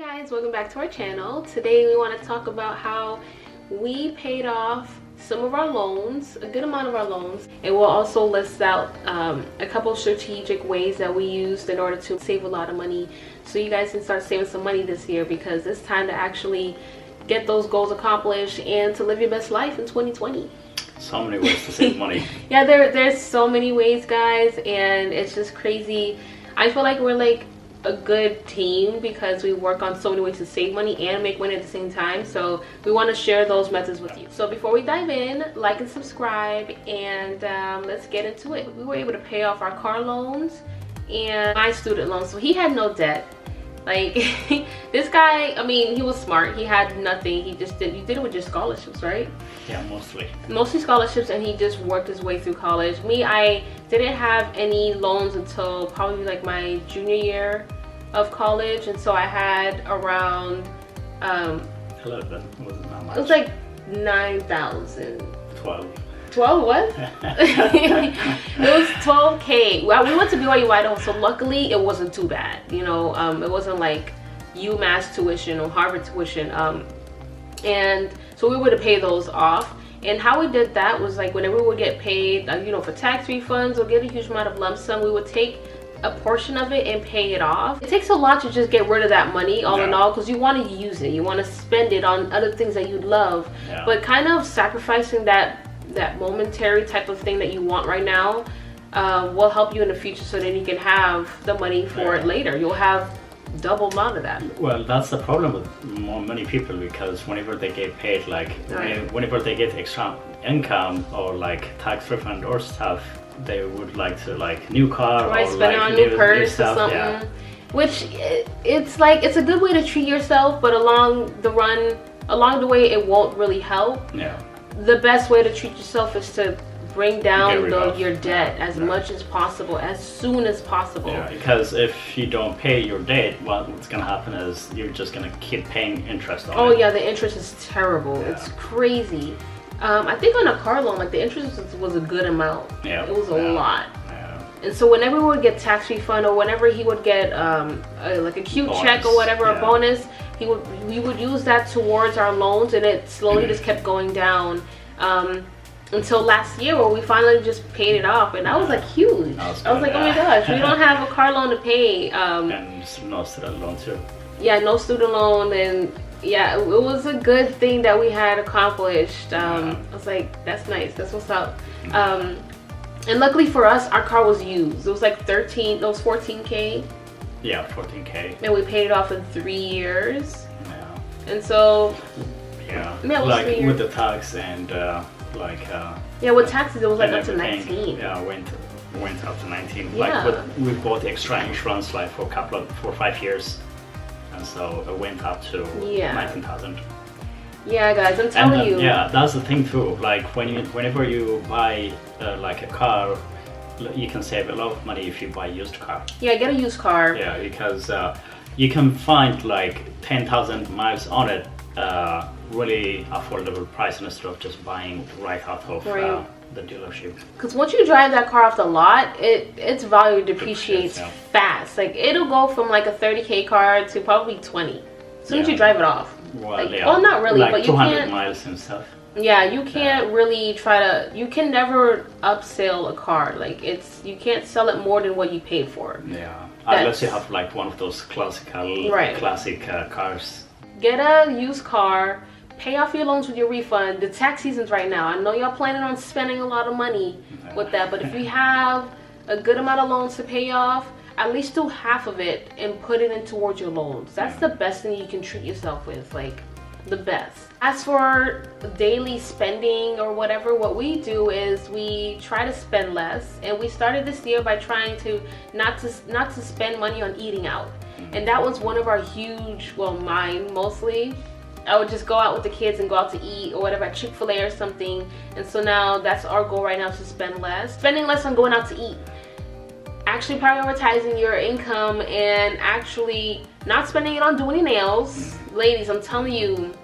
guys, welcome back to our channel. Today we want to talk about how we paid off some of our loans, a good amount of our loans, and we'll also list out a couple strategic ways that we used in order to save a lot of money so you guys can start saving some money this year, because it's time to actually get those goals accomplished and to live your best life in 2020. So many ways to save money. Yeah, there's so many ways, guys, and it's just crazy. I feel like we're like a good team because we work on so many ways to save money and make money at the same time. So we want to share those methods with you. So before we dive in, like and subscribe, and let's get into it. We were able to pay off our car loans and my student loans. So he had no debt. Like this guy, I mean, he was smart. He had nothing. He just did. You did it with your scholarships, right? Yeah, mostly Scholarships, and he just worked his way through college. Me, I didn't have any loans until probably like my junior year of college, and so I had around a little bit. It wasn't that much. it was like 9,000. 12 what? It was 12K. Well, we went to BYU Idaho, so luckily it wasn't too bad. You know, it wasn't like UMass tuition or Harvard tuition. And so we were to pay those off. And how we did that was like whenever we would get paid, you know, for tax refunds or get a huge amount of lump sum, we would take a portion of it and pay it off. It takes a lot to just get rid of that money all in all, because you want to use it. You want to spend it on other things that you love. Yeah. But kind of sacrificing that momentary type of thing that you want right now will help you in the future, so that you can have the money for it later. You'll have double amount of that. Well, that's the problem with many people, because whenever they get paid, like whenever they get extra income or like tax refund or stuff, they would like to like new car or spend like on new purse stuff, or something. Yeah. Which it's like, it's a good way to treat yourself, but along the way it won't really help. Yeah. The best way to treat yourself is to bring down your debt as much as possible, as soon as possible. Yeah, because if you don't pay your debt, what's gonna happen is you're just gonna keep paying interest on it. Oh yeah, the interest is terrible. Yeah. It's crazy. I think on a car loan, like the interest was a good amount. Yeah. It was a lot. Yeah. And so whenever we would get tax refund, or whenever he would get like a cute check or whatever, a bonus, we would use that towards our loans, and it slowly just kept going down until last year, where we finally just paid it off, and that was like huge. I was like, oh my gosh, we don't have a car loan to pay. And no student loan too. Yeah, no student loan, and yeah, it was a good thing that we had accomplished. I was like, that's nice, that's what's up. And luckily for us, our car was used. It was like 14K. Yeah, 14K. And we paid it off in 3 years. Yeah. And so yeah, like with the tax and yeah, with taxes it was like up to 19. Yeah, went up to 19. Yeah. Like we bought extra insurance like for 5 years, and so it went up to 19,000. Yeah, guys, I'm telling you. Yeah, that's the thing too. Like whenever you buy like a car, you can save a lot of money if you buy a used car. Yeah, get a used car. Yeah, because you can find like 10,000 miles on it, really affordable price, instead of just buying right out of the dealership. Because once you drive that car off the lot, its value depreciates fast. Like it'll go from like a 30K car to probably 20 as soon as you drive it off. Well, well, not really, like but you 200 can't, miles and stuff. Yeah, you can't really you can never upsell a car. Like you can't sell it more than what you paid for. Yeah, unless you have like one of those classic cars. Get a used car, pay off your loans with your refund. The tax season's right now. I know y'all planning on spending a lot of money with that, but if you have a good amount of loans to pay off, at least do half of it and put it in towards your loans. That's the best thing you can treat yourself with, like the best. As for daily spending or whatever, what we do is we try to spend less, and we started this year by trying to not to spend money on eating out. And that was one of our huge, well, mine mostly. I would just go out with the kids and go out to eat or whatever at Chick-fil-A or something. And so now that's our goal right now, to spend less. Spending less on going out to eat. Actually prioritizing your income and actually not spending it on doing your nails. Ladies, I'm telling you,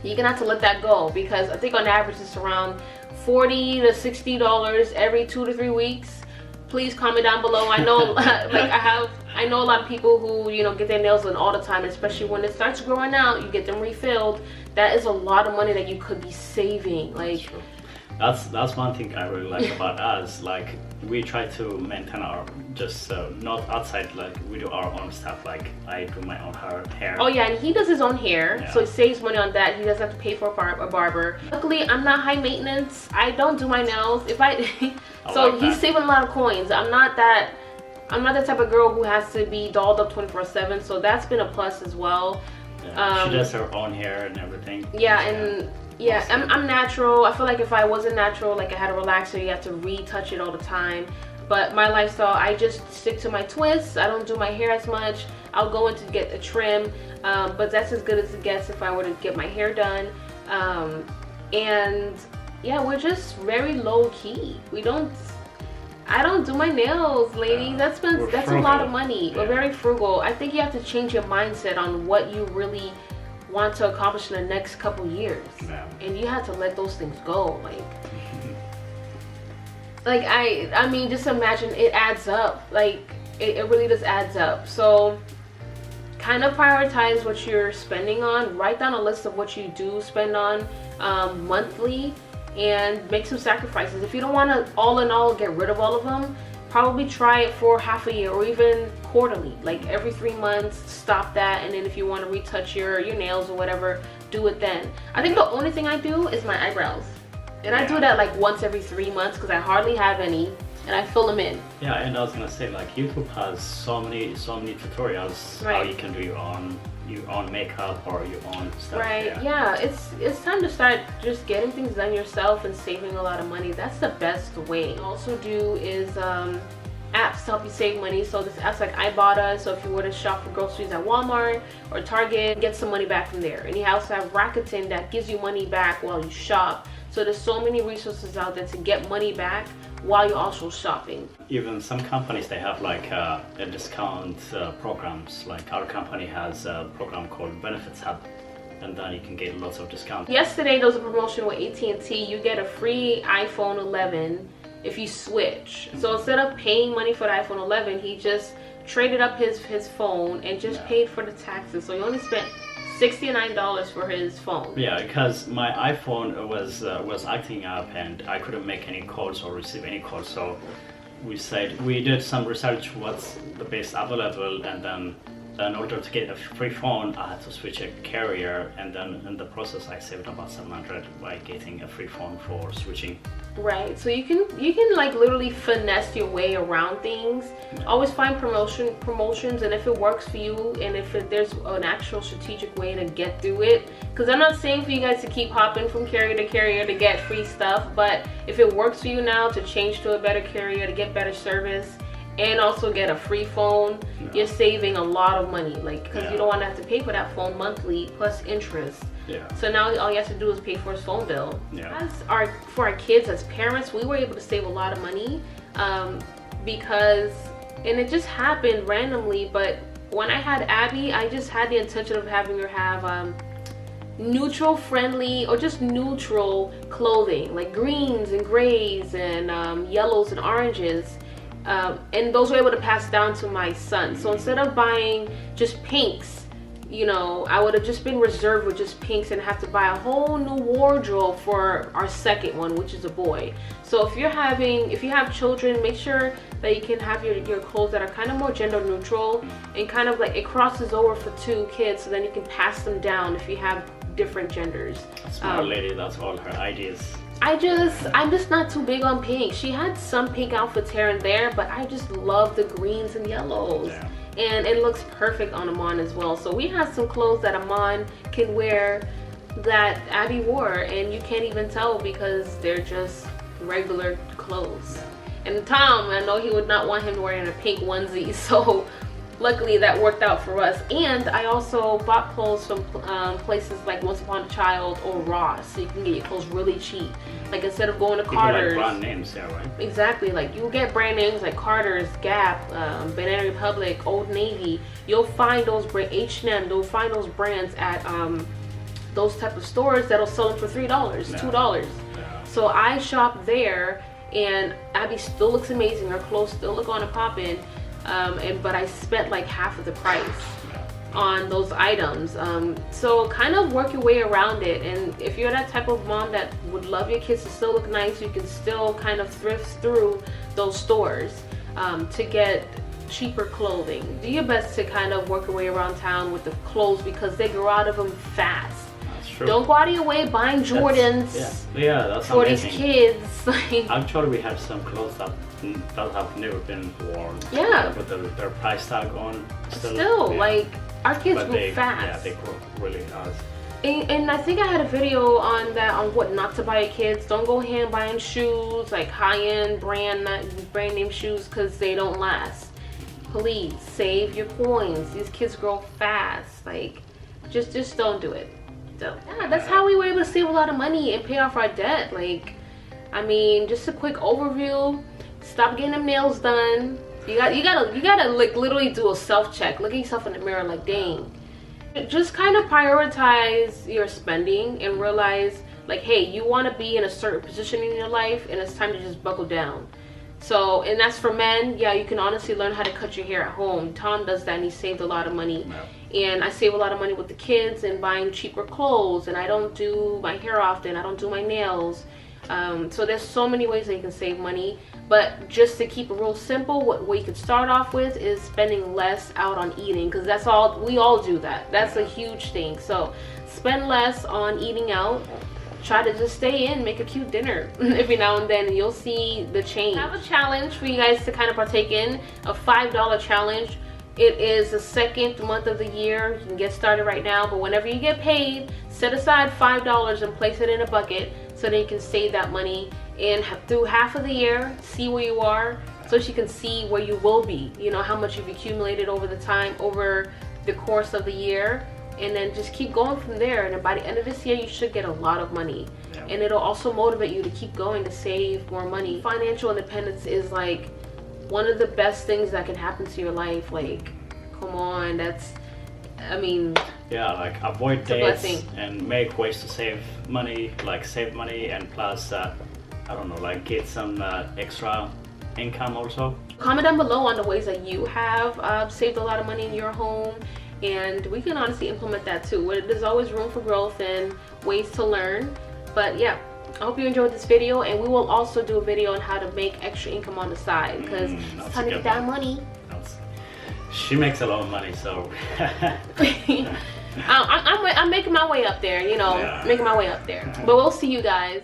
you're gonna have to let that go, because I think on average it's around $40 to $60 every 2 to 3 weeks. Please comment down below. I know like I I know a lot of people who, you know, get their nails done all the time, especially when it starts growing out, you get them refilled. That is a lot of money that you could be saving. Like, that's one thing I really like about us. Like, we try to maintain our just not outside, like we do our own stuff. Like I do my own hair. Oh yeah, and he does his own hair, Yeah. so he saves money on that. He doesn't have to pay for a barber. Luckily, I'm not high maintenance. I don't do my nails. If I so like he's that. saving a lot of coins. I'm not that type of girl who has to be dolled up 24/7. So that's been a plus as well. Yeah, she does her own hair and everything. Yeah, and yeah, I'm natural. I feel like if I wasn't natural, like I had a relaxer, you have to retouch it all the time. But my lifestyle, I just stick to my twists. I don't do my hair as much. I'll go in to get a trim, but that's as good as it gets if I were to get my hair done. And yeah, we're just very low key. I don't do my nails, ladies. That's a lot of money. We're very frugal. I think you have to change your mindset on what you really want to accomplish in the next couple years. Yeah. And you have to let those things go. Like I mean, just imagine it adds up. Like it really just adds up. So kind of prioritize what you're spending on. Write down a list of what you do spend on monthly, and make some sacrifices. If you don't want to all in all get rid of all of them, probably try it for half a year or even quarterly, like every 3 months. Stop that, and then if you want to retouch your nails or whatever, do it then. I think the only thing I do is my eyebrows, and I do that like once every 3 months because I hardly have any, and I fill them in. Yeah, and I was gonna say, like, YouTube has so many tutorials how you can do your own makeup or your own stuff. Right. Yeah. It's time to start just getting things done yourself and saving a lot of money. That's the best way. Also do is apps to help you save money. So this apps like IBotta. So if you were to shop for groceries at Walmart or Target, get some money back from there. And you also have Rakuten that gives you money back while you shop. So there's so many resources out there to get money back while you're also shopping. Even some companies, they have like a discount programs. Like our company has a program called Benefits Hub, and then you can get lots of discounts. Yesterday there was a promotion with AT&T. You get a free iPhone 11 if you switch. So instead of paying money for the iPhone 11, he just traded up his phone and just paid for the taxes. So he only spent $69 for his phone. Yeah, because my iPhone was acting up and I couldn't make any calls or receive any calls. So we did some research what's the best available, and then in order to get a free phone, I had to switch a carrier, and then in the process I saved about $700 by getting a free phone for switching. Right, so you can like literally finesse your way around things. Always find promotions, and if it works for you, and if there's an actual strategic way to get through it, because I'm not saying for you guys to keep hopping from carrier to carrier to get free stuff, but if it works for you now to change to a better carrier to get better service and also get a free phone, you're saving a lot of money, like, because you don't want to have to pay for that phone monthly plus interest. Yeah. So now all you have to do is pay for his phone bill. Yeah. For our kids as parents, we were able to save a lot of money because, and it just happened randomly, but when I had Abby, I just had the intention of having her have neutral friendly or just neutral clothing, like greens and grays and yellows and oranges. And those were able to pass down to my son. So instead of buying just pinks, you know, I would have just been reserved with just pinks and have to buy a whole new wardrobe for our second one, which is a boy. So if you have children, make sure that you can have your clothes that are kind of more gender neutral and kind of like it crosses over for 2 kids, so then you can pass them down if you have different genders. Smart lady, that's all her ideas. I'm just not too big on pink. She had some pink outfits here and there, but I just love the greens and yellows. Yeah. And it looks perfect on Amon as well. So we have some clothes that Amon can wear that Abby wore, and you can't even tell because they're just regular clothes. Yeah. And Tom, I know he would not want him wearing a pink onesie, so luckily that worked out for us. And I also bought clothes from places like Once Upon a Child or Ross, so you can get your clothes really cheap. Like instead of going to Carter's. Like brand names, yeah, right? Exactly, like you get brand names like Carter's, Gap, Banana Republic, Old Navy. You'll find those H&M. You'll find those brands at those type of stores that'll sell them for $3, $2. Yeah. So I shop there, and Abby still looks amazing. Her clothes still look on and popping. but I spent like half of the price on those items. So kind of work your way around it, and if you're that type of mom that would love your kids to still look nice, you can still kind of thrift through those stores to get cheaper clothing. Do your best to kind of work your way around town with the clothes, because they grow out of them fast. That's true. Don't go out of your way buying Jordans that's for amazing. these kids. Actually, we have some clothes that have never been worn. Yeah. With their price tag on. Still, like, our kids grow fast. Yeah, they grow really fast. And I think I had a video on that, on what not to buy your kids. Don't go hand buying shoes, like high-end brand name shoes, because they don't last. Please save your coins. These kids grow fast. Like, just don't do it. So yeah, that's how we were able to save a lot of money and pay off our debt. Like, I mean, just a quick overview. Stop getting them nails done. You gotta like literally do a self-check. Look at yourself in the mirror, like, dang. Just kind of prioritize your spending and realize, like, hey, you want to be in a certain position in your life, and it's time to just buckle down. So, and that's for men. Yeah, you can honestly learn how to cut your hair at home. Tom does that, and he saved a lot of money. And I save a lot of money with the kids and buying cheaper clothes, and I don't do my hair often. I don't do my nails. So there's so many ways that you can save money. But just to keep it real simple, what you could start off with is spending less out on eating, because that's all, we all do that. That's a huge thing. So spend less on eating out. Try to just stay in, make a cute dinner every now and then, and you'll see the change. I have a challenge for you guys to kind of partake in, a $5 challenge. It is the second month of the year. You can get started right now, but whenever you get paid, set aside $5 and place it in a bucket so that you can save that money, and through half of the year, see where you are, so that you can see where you will be. You know, how much you've accumulated over the course of the year. And then just keep going from there, and then by the end of this year you should get a lot of money. And it'll also motivate you to keep going, to save more money. Financial independence is like one of the best things that can happen to your life. Like, come on, that's, I mean, yeah, like avoid debts and make ways to save money, and plus I don't know, like get some extra income also. Comment down below on the ways that you have saved a lot of money in your home, and we can honestly implement that too. There's always room for growth and ways to learn. But yeah, I hope you enjoyed this video, and we will also do a video on how to make extra income on the side, because it's time to get that money. She makes a lot of money, so I'm making my way up there, you know, making my way up there. But we'll see you guys.